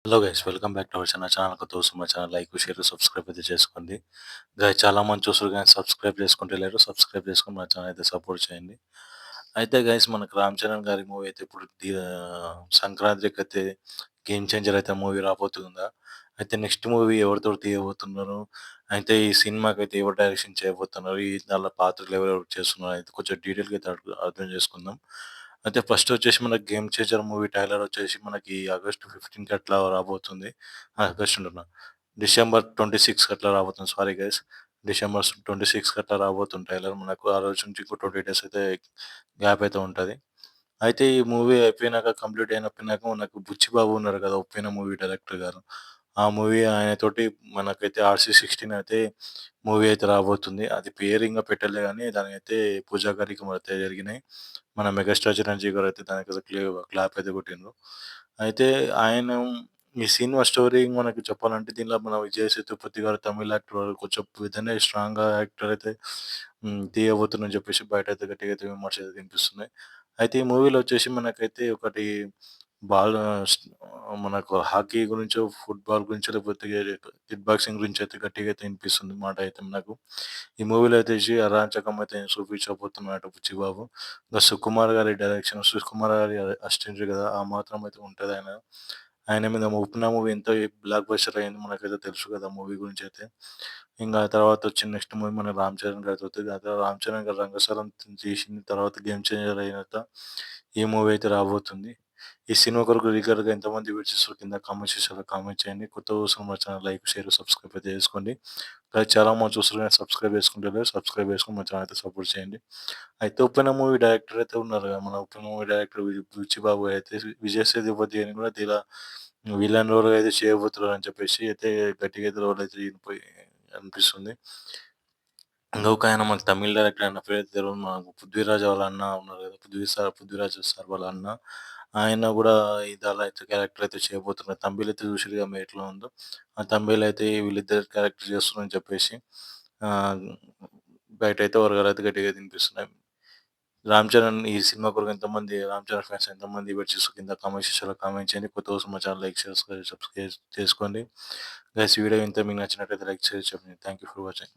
Hello guys, welcome back to our channel. కొత్త వస్తున్న మా ఛానల్ లైక్, షేర్, సబ్స్క్రైబ్ అయితే చేసుకోండి. గైస్, చాలా మంది చూస్తారు కానీ సబ్స్క్రైబ్ చేసుకుంటలేరు. సబ్స్క్రైబ్ చేసుకొని మా ఛానల్ అయితే సపోర్ట్ చేయండి. అయితే గైస్, మనకు రామ్ చరణ్ గారి మూవీ అయితే ఇప్పుడు సంక్రాంతికి అయితే గేమ్ చేంజర్ అయితే మూవీ రాబోతుందా. అయితే నెక్స్ట్ మూవీ ఎవరితో తీయబోతున్నారు, అయితే ఈ సినిమాకైతే ఎవరు డైరెక్షన్ చేయబోతున్నారు, ఈ దానిలో పాత్రలు ఎవరెవరు చేస్తున్నారు అయితే కొంచెం డీటెయిల్గా అయితే అర్థం చేసుకుందాం. అయితే ఫస్ట్ వచ్చేసి మనకి 'గేమ్ చేంజర్' మూవీ ట్రైలర్ వచ్చేసి మనకి ఆగస్ట్ 15కి అట్లా రాబోతుంది. ఆగస్ట్ అంటున్నా, డిసెంబర్ 26కి అట్లా రాబోతుంది. సారీ గైస్, డిసెంబర్ 26కి అట్లా రాబోతుంది ట్రైలర్. మనకు ఆ రోజు నుంచి ఇంకో 20 డేస్ అయితే గ్యాప్ అయితే ఉంటది. అయితే ఈ మూవీ అయిపోయినాక, కంప్లీట్ అయిపోయినాక మనకు 'బుచ్చిబాబు' ఉన్నారు కదా, 'ఉప్పెన' మూవీ డైరెక్టర్ గారు. ఆ మూవీ ఆయనతోటి మనకైతే 'ఆర్‌సీ16' అయితే మూవీ అయితే రాబోతుంది. అది పేరు ఇంగా పెట్టలే గానీ దానికైతే పూజా కార్యక్రమాలు అయితే జరిగినాయి. మన మెగాస్టార్ చిరంజీవి గారైతే దానికైతే క్లాప్ అయితే కొట్టిండ్రు. అయితే ఆయన ఈ సినిమా స్టోరీ మనకు చెప్పాలంటే దీనిలో మన విజయ్ సేతుపతి గారు తమిళ్ యాక్టర్ కొంచెం విధంగా స్ట్రాంగ్‌గా యాక్టర్ అయితే తీయబోతున్నారని చెప్పేసి బయటైతే గట్టిగా అయితే విమర్శలు అయితే వినిపిస్తున్నాయి. అయితే ఈ మూవీలో వచ్చేసి మనకైతే ఒకటి బాల్ స్ మనకు హాకీ గురించో, ఫుట్‌బాల్ గురించో లేకపోతే కిక్ బాక్సింగ్ గురించి అయితే గట్టిగా అయితే వినిపిస్తుంది మాట అయితే నాకు. ఈ మూవీలో వచ్చేసి అరాచకం అయితే చూపించబోతున్నాడట బుచ్చిబాబు. ఇంక సుకుమార్ గారి డైరెక్షన్, సుకుమార్ గారి అసిస్టెంట్ కదా! ఆ మాత్రం అయితే ఉంటదాయన. ఆయన మీద 'ఉప్పెన' మూవీ ఎంత బ్లాక్ బస్టర్ అయింది మనకైతే తెలుసు కదా మూవీ గురించైతే. ఇంగ ఆ తర్వాత వచ్చిన నెక్స్ట్ మూవీ మన 'రామ్ చరణ్' గారితోటి. ఆ తర్వాత 'రామ్ చరణ్' గారు 'రంగస్థలం' తీసిన తర్వాత 'గేమ్ చేంజర్' అయినాక ఈ మూవీ అయితే రాబోతుంది. ఈ సినిమా కొరకు రెగ్యులర్‌గా ఎంతమంది వెయిట్ చేస్తారో కింద కామెంట్ సెక్షన్‌లో కామెంట్ చేయండి. కొత్తగా చూస్తున్న మా ఛానల్ లైక్, షేర్, సబ్స్క్రైబ్ అయితే చేసుకోండి. చాలా మంది చూస్తున్నారు కానీ సబ్స్క్రైబ్ చేసుకుంటలేరు. సబ్స్క్రైబ్ చేసుకొని మా ఛానల్ అయితే సపోర్ట్ చేయండి. అయితే 'ఉప్పెన' మూవీ డైరెక్టర్ అయితే ఉన్నారు కదా! మన 'ఉప్పెన' మూవీ డైరెక్టర్ బుచ్చిబాబు అయితే విజయ్ సేతుపతి అని కూడా విలన్ రోల్ అయితే చేయబోతున్నారని చెప్పేసి అయితే గట్టిగా అయితే రోల్ అయితే అనిపిస్తుంది. ఇంకొకాయన మనకు తమిళ్ డైరెక్టర్, ఆయన పేరైతే తెలవదు మనకు, 'పృథ్వీరాజ్' వాళ్ళ అన్న ఉన్నారు కదా! 'పృథ్వీరాజ్' సార్ వాళ్ళ అన్న. ఆయన గూడా ఇదాల అయితే క్యారెక్టర్ అయితే చేయబోతున్నారు. తంబేల్ అయితే చూసిర్రుగా మీరు ఎట్లా ఉందో. ఆ తంబేల్ అయితే వీళ్ళిద్దరు క్యారెక్టర్ చేస్తున్నారని చెప్పేసి ఆహ్, బయటైతే వర్గాలైతే గట్టిగా వినిపిస్తున్నాయి. 'రామ్ చరణ్' ఈ సినిమా కొరకు ఎంతమంది 'రామ్ చరణ్' ఫ్యాన్స్ ఎంతమంది వెయిట్ చేస్తుర్రో కింద కామెంట్ సెక్షన్‌లో కామెంట్ చేయండి. కొత్తగా వస్తున్న మా ఛానల్ లైక్, షేర్, సబ్స్క్రైబ్ చేసుకోండి. గైస్, ఈ వీడియో ఇంత మీకు నచ్చినట్లయితే లైక్ చేసి చెప్పండి. Thank you for watching.